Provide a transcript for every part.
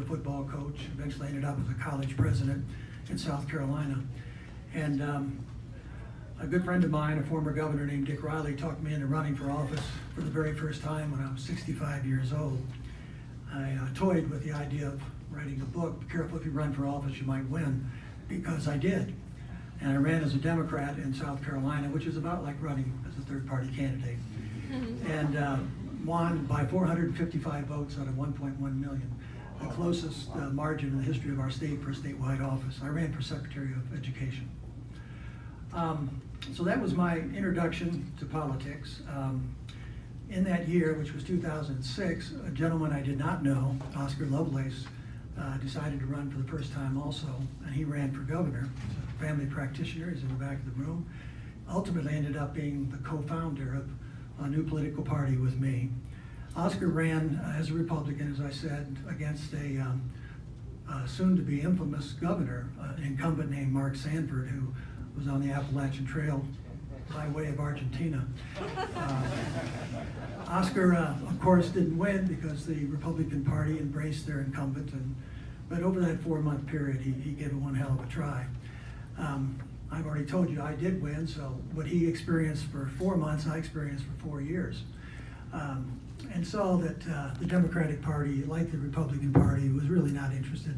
football coach, eventually ended up as a college president in South Carolina. And a good friend of mine, a former governor named Dick Riley, talked me into running for office for the very first time when I was 65 years old. I toyed with the idea of writing a book, "Be careful if you run for office, you might win," because I did. And I ran as a Democrat in South Carolina, which is about like running as a third-party candidate. And won by 455 votes out of 1.1 million, the closest margin in the history of our state for a statewide office. I ran for Secretary of Education. So that was my introduction to politics. In that year, which was 2006, a gentleman I did not know, Oscar Lovelace, decided to run for the first time also, and he ran for governor. He's a family practitioner, he's in the back of the room. Ultimately ended up being the co-founder of a new political party with me. Oscar ran as a Republican, as I said, against a soon-to-be infamous governor, an incumbent named Mark Sanford, who was on the Appalachian Trail by way of Argentina. Oscar, of course, didn't win because the Republican Party embraced their incumbent, but over that 4-month period, he gave it one hell of a try. I've already told you I did win, so what he experienced for 4 months, I experienced for 4 years. And saw that the Democratic Party, like the Republican Party, was really not interested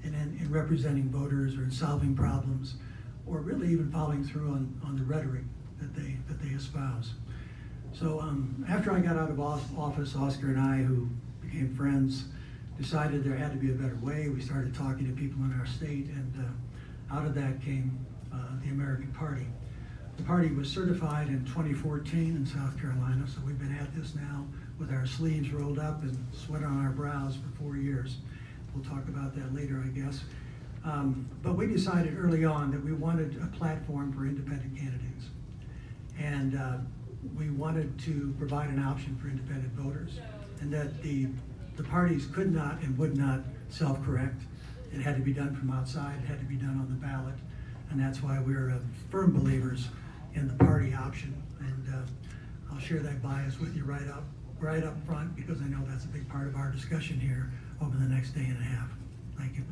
in representing voters or in solving problems, or really even following through on the rhetoric that they espouse. So after I got out of office, Oscar and I, who became friends, decided there had to be a better way. We started talking to people in our state, and out of that came the American Party. The party was certified in 2014 in South Carolina, so we've been at this now with our sleeves rolled up and sweat on our brows for 4 years. We'll talk about that later, I guess. But we decided early on that we wanted a platform for independent candidates. And we wanted to provide an option for independent voters, and that the parties could not and would not self-correct. It had to be done from outside, it had to be done on the ballot. And that's why we're firm believers in the party option. And I'll share that bias with you right up front, because I know that's a big part of our discussion here over the next day and a half. Thank you.